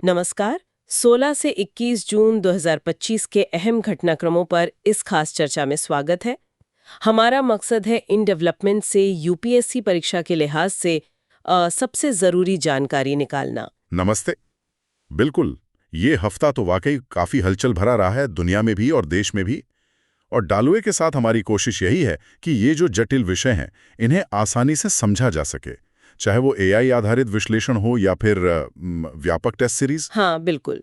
नमस्कार। 16 से 21 जून 2025 के अहम घटनाक्रमों पर इस खास चर्चा में स्वागत है। हमारा मकसद है इन डेवलपमेंट से यूपीएससी परीक्षा के लिहाज से सबसे ज़रूरी जानकारी निकालना। नमस्ते। बिल्कुल, ये हफ्ता तो वाकई काफी हलचल भरा रहा है, दुनिया में भी और देश में भी। और डालुए के साथ हमारी कोशिश यही है कि ये जो जटिल विषय हैं, इन्हें आसानी से समझा जा सके, चाहे वो एआई आधारित विश्लेषण हो या फिर व्यापक टेस्ट सीरीज। हाँ, बिल्कुल।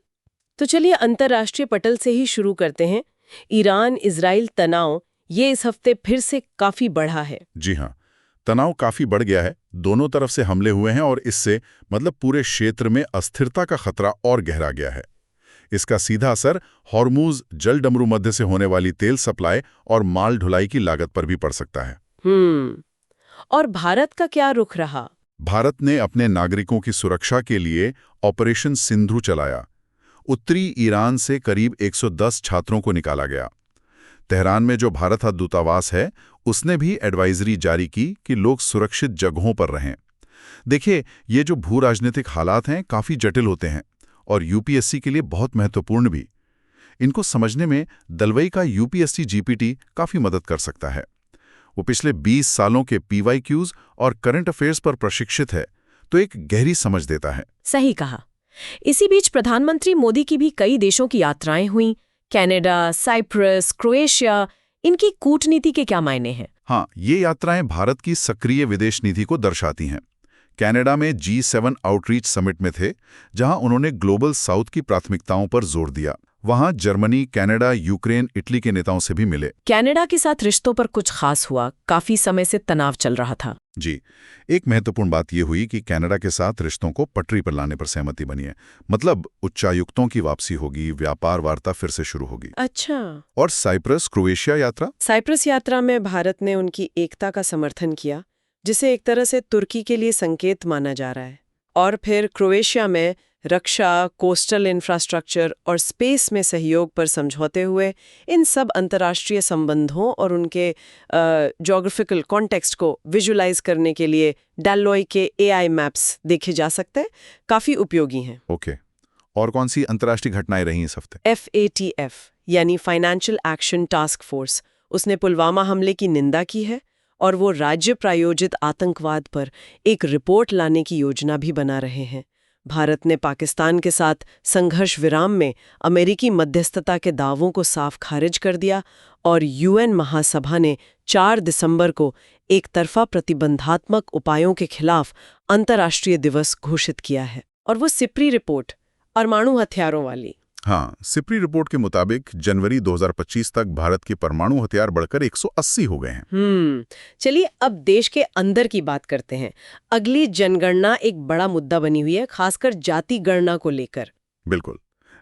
तो चलिए अंतर्राष्ट्रीय पटल से ही शुरू करते हैं। ईरान इजराइल तनाव ये इस हफ्ते फिर से काफी बढ़ा है। जी हाँ, तनाव काफी बढ़ गया है, दोनों तरफ से हमले हुए हैं और इससे मतलब पूरे क्षेत्र में अस्थिरता का खतरा और गहरा गया है। इसका सीधा असर हॉर्मूज जलडमरू मध्य से होने वाली तेल सप्लाई और माल ढुलाई की लागत पर भी पड़ सकता है। और भारत का क्या रुख रहा? भारत ने अपने नागरिकों की सुरक्षा के लिए ऑपरेशन सिंधु चलाया। उत्तरी ईरान से करीब 110 छात्रों को निकाला गया। तेहरान में जो भारत दूतावास है, उसने भी एडवाइजरी जारी की कि लोग सुरक्षित जगहों पर रहें। देखिए, ये जो भू राजनीतिक हालात हैं, काफी जटिल होते हैं और यूपीएससी के लिए बहुत महत्वपूर्ण भी। इनको समझने में दलवई का यूपीएससी जीपीटी काफी मदद कर सकता है। वो पिछले 20 सालों के पीवाईक्यूज और करंट अफेयर्स पर प्रशिक्षित है, तो एक गहरी समझ देता है। सही कहा। इसी बीच प्रधानमंत्री मोदी की भी कई देशों की यात्राएं हुईं। कनाडा, साइप्रस, क्रोएशिया, इनकी कूटनीति के क्या मायने हैं? हाँ, ये यात्राएं भारत की सक्रिय विदेश नीति को दर्शाती हैं। कनाडा में G7 आउटरीच समिट में थे, जहां उन्होंने ग्लोबल साउथ की प्राथमिकताओं पर जोर दिया। वहां जर्मनी, कनाडा, यूक्रेन, इटली के नेताओं से भी मिले। कनाडा के साथ रिश्तों पर कुछ खास हुआ? काफी समय से तनाव चल रहा था। जी, एक महत्वपूर्ण बात यह हुई कि कनाडा के साथ रिश्तों को पटरी पर लाने पर सहमति बनी है। मतलब उच्चायुक्तों की वापसी होगी, व्यापार वार्ता फिर से शुरू होगी। अच्छा। और साइप्रस क्रोएशिया यात्रा? साइप्रस यात्रा में भारत ने उनकी एकता का समर्थन किया, जिसे एक तरह से तुर्की के लिए संकेत माना जा रहा है। और फिर क्रोएशिया में रक्षा, कोस्टल इंफ्रास्ट्रक्चर और स्पेस में सहयोग पर समझौते हुए। इन सब अंतर्राष्ट्रीय संबंधों और उनके ज्योग्राफिकल कॉन्टेक्स्ट को विजुलाइज करने के लिए डालोई के एआई मैप्स देखे जा सकते हैं, काफी उपयोगी हैं। ओके। और कौन सी अंतर्राष्ट्रीय घटनाएं रही इस हफ्ते? FATF यानी फाइनेंशियल एक्शन टास्क फोर्स, उसने पुलवामा हमले की निंदा की है और वो राज्य प्रायोजित आतंकवाद पर एक रिपोर्ट लाने की योजना भी बना रहे हैं। भारत ने पाकिस्तान के साथ संघर्ष विराम में अमेरिकी मध्यस्थता के दावों को साफ खारिज कर दिया और यूएन महासभा ने 4 दिसंबर को एक तरफा प्रतिबंधात्मक उपायों के खिलाफ अंतर्राष्ट्रीय दिवस घोषित किया है। और वो सिप्री रिपोर्ट, परमाणु हथियारों वाली। हाँ, सिप्री रिपोर्ट के मुताबिक जनवरी 2025 तक भारत के परमाणु हथियार बढ़कर 180 हो गए हैं। चलिए अब देश के अंदर की बात करते हैं। अगली जनगणना एक बड़ा मुद्दा बनी हुई है, खासकर जाति गणना को लेकर। बिल्कुल।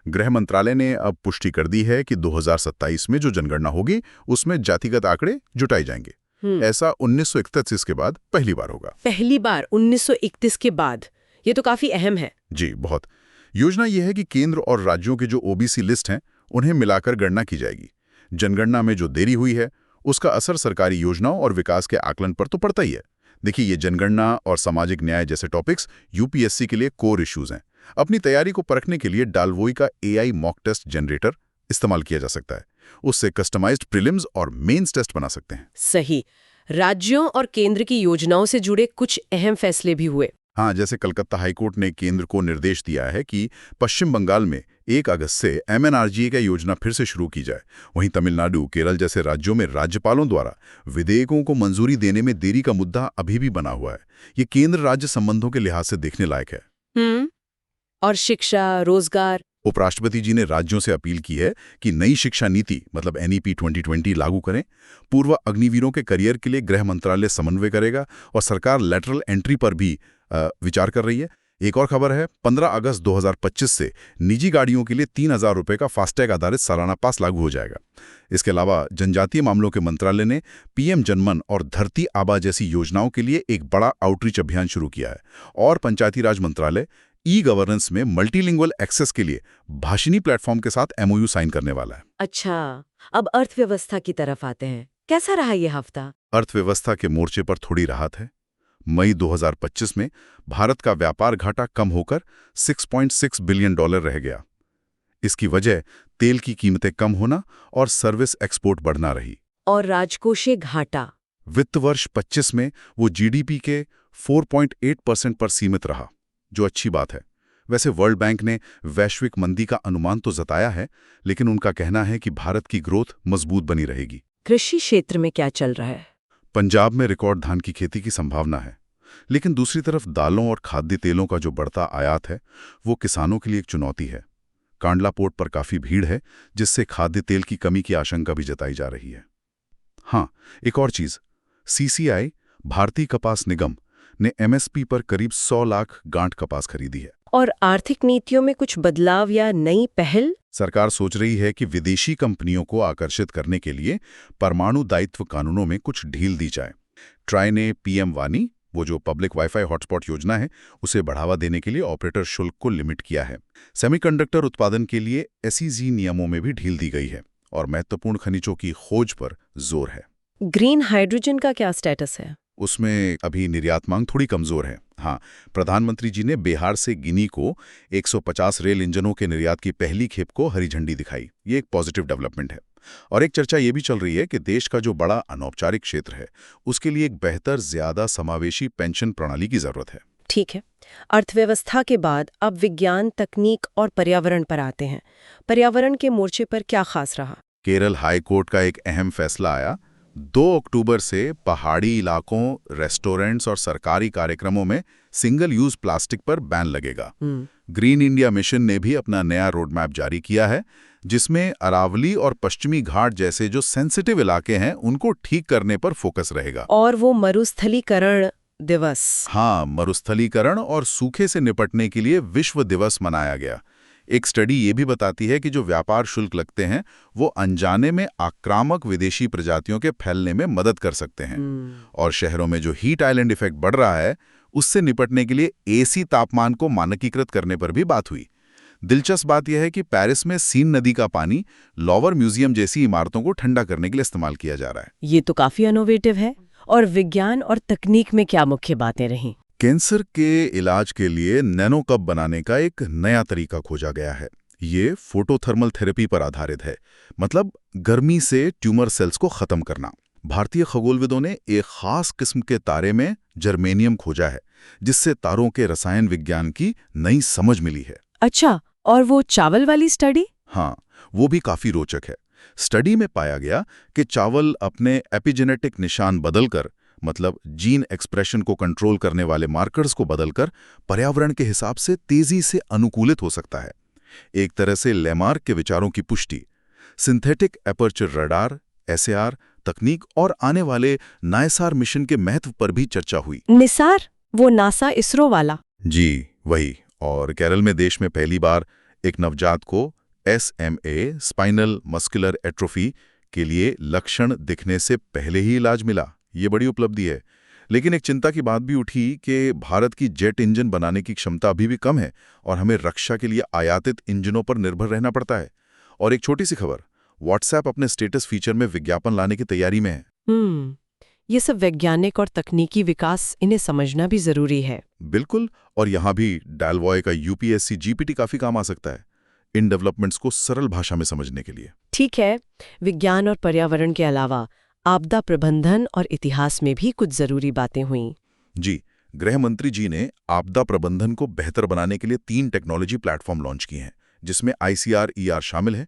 गृह मंत्रालय ने अब पुष्टि कर दी है कि 2027 में जो जनगणना होगी, उसमें जातिगत आंकड़े जुटाए जाएंगे। ऐसा 1931 के बाद पहली बार होगा। पहली बार 1931 के बाद? ये तो काफी अहम है। जी, बहुत। योजना यह है कि केंद्र और राज्यों के जो ओबीसी लिस्ट हैं, उन्हें मिलाकर गणना की जाएगी। जनगणना में जो देरी हुई है, उसका असर सरकारी योजनाओं और विकास के आकलन पर तो पड़ता ही है। देखिए, ये जनगणना और सामाजिक न्याय जैसे टॉपिक्स यूपीएससी के लिए कोर इश्यूज हैं। अपनी तैयारी को परखने के लिए डालवोई का एआई मॉक टेस्ट जनरेटर इस्तेमाल किया जा सकता है। उससे कस्टमाइज्ड प्रीलिम्स और मेंस टेस्ट बना सकते हैं। सही। राज्यों और केंद्र की योजनाओं से जुड़े कुछ अहम फैसले भी हुए। हाँ, जैसे कलकत्ता हाईकोर्ट ने केंद्र को निर्देश दिया है कि पश्चिम बंगाल में 1 अगस्त से MNRGA का योजना फिर से शुरू की जाए। वहीं तमिलनाडु, केरल जैसे राज्यों में राज्यपालों द्वारा विधेयकों को मंजूरी देने में देरी का मुद्दा अभी भी बना हुआ है। ये केंद्र राज्य संबंधों के लिहाज से देखने लायक है। और शिक्षा, रोजगार? उपराष्ट्रपति जी ने राज्यों से अपील की है कि नई शिक्षा नीति मतलब NEP 2020 लागू करें। पूर्व अग्निवीरों के करियर के लिए गृह मंत्रालय समन्वय करेगा और सरकार लैटरल एंट्री पर भी विचार कर रही है। एक और खबर है, 15 अगस्त 2025 से निजी गाड़ियों के लिए 3000 रुपये का फास्टैग आधारित सालाना पास लागू हो जाएगा। इसके अलावा जनजातीय मामलों के मंत्रालय ने PM जनमन और धरती आबा जैसी योजनाओं के लिए एक बड़ा आउटरीच अभियान शुरू किया है। और पंचायती राज मंत्रालय ई-गवर्नेंस में मल्टीलिंगुअल एक्सेस के लिए भाषिणी प्लेटफॉर्म के साथ MOU साइन करने वाला है। अच्छा, अब अर्थव्यवस्था की तरफ आते हैं। कैसा रहा ये हफ्ता? अर्थव्यवस्था के मोर्चे पर थोड़ी राहत है। मई 2025 में भारत का व्यापार घाटा कम होकर $6.6 बिलियन रह गया। इसकी वजह तेल की कीमतें कम होना और सर्विस एक्सपोर्ट बढ़ना रही। और राजकोषीय घाटा वित्त वर्ष 25 में वो जीडीपी के 4.8% पर सीमित रहा, जो अच्छी बात है। वैसे वर्ल्ड बैंक ने वैश्विक मंदी का अनुमान तो जताया है, लेकिन उनका कहना है कि भारत की ग्रोथ मजबूत बनी रहेगी। कृषि क्षेत्र में क्या चल रहा है? पंजाब में रिकॉर्ड धान की खेती की संभावना है, लेकिन दूसरी तरफ दालों और खाद्य तेलों का जो बढ़ता आयात है वो किसानों के लिए एक चुनौती है। कांडला पोर्ट पर काफी भीड़ है, जिससे खाद्य तेल की कमी की आशंका भी जताई जा रही है। हाँ, एक और चीज, सीसीआई भारतीय कपास निगम ने एमएसपी पर करीब 100 लाख गांठ कपास खरीदी है। और आर्थिक नीतियों में कुछ बदलाव या नई पहल? सरकार सोच रही है कि विदेशी कंपनियों को आकर्षित करने के लिए परमाणु दायित्व कानूनों में कुछ ढील दी जाए। ट्राई ने पीएम वानी, वो जो पब्लिक वाईफाई हॉटस्पॉट योजना है, उसे बढ़ावा देने के लिए ऑपरेटर शुल्क को लिमिट किया है। सेमीकंडक्टर उत्पादन के लिए एसईजी नियमों में भी ढील दी गई है और महत्वपूर्ण खनिजों की खोज पर जोर है। ग्रीन हाइड्रोजन का क्या स्टेटस है? उसमें अभी निर्यात मांग थोड़ी कमजोर है। हाँ, प्रधानमंत्री जी ने बिहार से गिनी को 150 रेल इंजनों के निर्यात की पहली खेप को हरी झंडी दिखाई। ये एक पॉजिटिव डेवलपमेंट है। और एक चर्चा ये भी चल रही है कि देश का जो बड़ा अनौपचारिक क्षेत्र है, उसके लिए एक बेहतर, ज्यादा समावेशी पेंशन प्रणाली की जरूरत है। ठीक है। अर्थव्यवस्था के बाद अब विज्ञान, तकनीक और पर्यावरण पर आते हैं। पर्यावरण के मोर्चे पर क्या खास रहा? केरल हाई कोर्ट का एक अहम फैसला आया। 2 अक्टूबर से पहाड़ी इलाकों, रेस्टोरेंट्स और सरकारी कार्यक्रमों में सिंगल यूज प्लास्टिक पर बैन लगेगा। ग्रीन इंडिया मिशन ने भी अपना नया रोड मैप जारी किया है, जिसमें अरावली और पश्चिमी घाट जैसे जो सेंसिटिव इलाके हैं उनको ठीक करने पर फोकस रहेगा। और वो मरुस्थलीकरण दिवस। हाँ, मरुस्थलीकरण और सूखे से निपटने के लिए विश्व दिवस मनाया गया। एक स्टडी ये भी बताती है कि जो व्यापार शुल्क लगते हैं वो अनजाने में आक्रामक विदेशी प्रजातियों के फैलने में मदद कर सकते हैं। और शहरों में जो हीट आइलैंड इफेक्ट बढ़ रहा है, उससे निपटने के लिए एसी तापमान को मानकीकृत करने पर भी बात हुई। दिलचस्प बात यह है कि पेरिस में सीन नदी का पानी लॉवर म्यूजियम जैसी इमारतों को ठंडा करने के लिए इस्तेमाल किया जा रहा है। ये तो काफी इनोवेटिव है। और विज्ञान और तकनीक में क्या मुख्य बातें रहीं? कैंसर के इलाज के लिए नैनो कप बनाने का एक नया तरीका खोजा गया है। ये फोटोथर्मल थेरेपी पर आधारित है, मतलब गर्मी से ट्यूमर सेल्स को खत्म करना। भारतीय खगोलविदों ने एक खास किस्म के तारे में जर्मेनियम खोजा है, जिससे तारों के रसायन विज्ञान की नई समझ मिली है। अच्छा, और वो चावल वाली स्टडी? हाँ, वो भी काफी रोचक है। स्टडी में पाया गया कि चावल अपने एपिजेनेटिक निशान बदलकर, मतलब जीन एक्सप्रेशन को कंट्रोल करने वाले मार्कर्स को बदलकर पर्यावरण के हिसाब से तेजी से अनुकूलित हो सकता है। एक तरह से लेमार्क के विचारों की पुष्टि। सिंथेटिक एपर्चर रडार, एसएआर तकनीक और आने वाले नायसार मिशन के महत्व पर भी चर्चा हुई। निसार, वो नासा इसरो वाला? जी, वही। और केरल में देश में पहली बार एक नवजात को SMA, स्पाइनल मस्कुलर एट्रोफी के लिए लक्षण दिखने से पहले ही इलाज मिला। ये बड़ी उपलब्धि है। लेकिन एक चिंता की बात भी उठी कि भारत की जेट इंजन बनाने की क्षमता अभी भी कम है और हमें रक्षा के लिए आयातित इंजनों पर निर्भर रहना पड़ता है। और एक छोटी सी खबर, व्हाट्सएप अपने स्टेटस फीचर में विज्ञापन लाने की तैयारी में है। ये सब वैज्ञानिक और तकनीकी विकास, इन्हें समझना भी जरूरी है। बिल्कुल। और यहाँ भी डालवॉय का UPSC GPT काफी काम आ सकता है, इन डेवलपमेंट्स को सरल भाषा में समझने के लिए। ठीक है। विज्ञान और पर्यावरण के अलावा आपदा प्रबंधन और इतिहास में भी कुछ जरूरी बातें हुईं। जी, गृह मंत्री जी ने आपदा प्रबंधन को बेहतर बनाने के लिए 3 टेक्नोलॉजी प्लेटफॉर्म लॉन्च किए हैं, जिसमें ICR-ER शामिल है।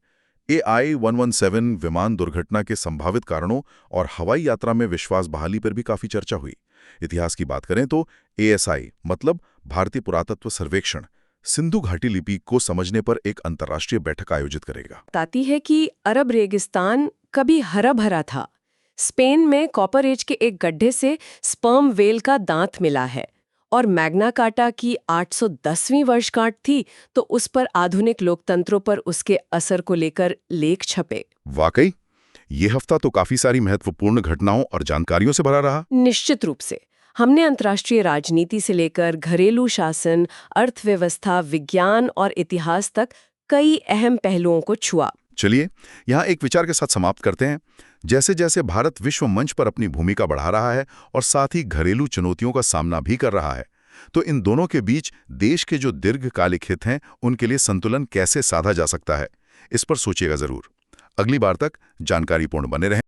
AI-117 विमान दुर्घटना के संभावित कारणों और हवाई यात्रा में विश्वास बहाली पर भी काफी चर्चा हुई। इतिहास की बात करें तो ASI, मतलब भारतीय पुरातत्व सर्वेक्षण, सिंधु घाटी लिपि को समझने पर एक अंतर्राष्ट्रीय बैठक आयोजित करेगा। बताती है कि अरब रेगिस्तान कभी हरा भरा था। स्पेन में कॉपर एज के एक गड्ढे से स्पर्म वेल का दांत मिला है। और मैग्ना कार्टा की 810वीं वर्षगांठ थी, तो उस पर आधुनिक लोकतंत्रों पर उसके असर को लेकर लेख छपे। वाकई ये हफ्ता तो काफी सारी महत्वपूर्ण घटनाओं और जानकारियों से भरा रहा। निश्चित रूप से। हमने अंतर्राष्ट्रीय राजनीति से लेकर घरेलू शासन, अर्थव्यवस्था, विज्ञान और इतिहास तक कई अहम पहलुओं को छुआ। चलिए यहाँ एक विचार के साथ समाप्त करते हैं। जैसे जैसे भारत विश्व मंच पर अपनी भूमिका बढ़ा रहा है और साथ ही घरेलू चुनौतियों का सामना भी कर रहा है, तो इन दोनों के बीच देश के जो दीर्घकालिक हित हैं उनके लिए संतुलन कैसे साधा जा सकता है, इस पर सोचिएगा जरूर। अगली बार तक जानकारीपूर्ण बने रहें।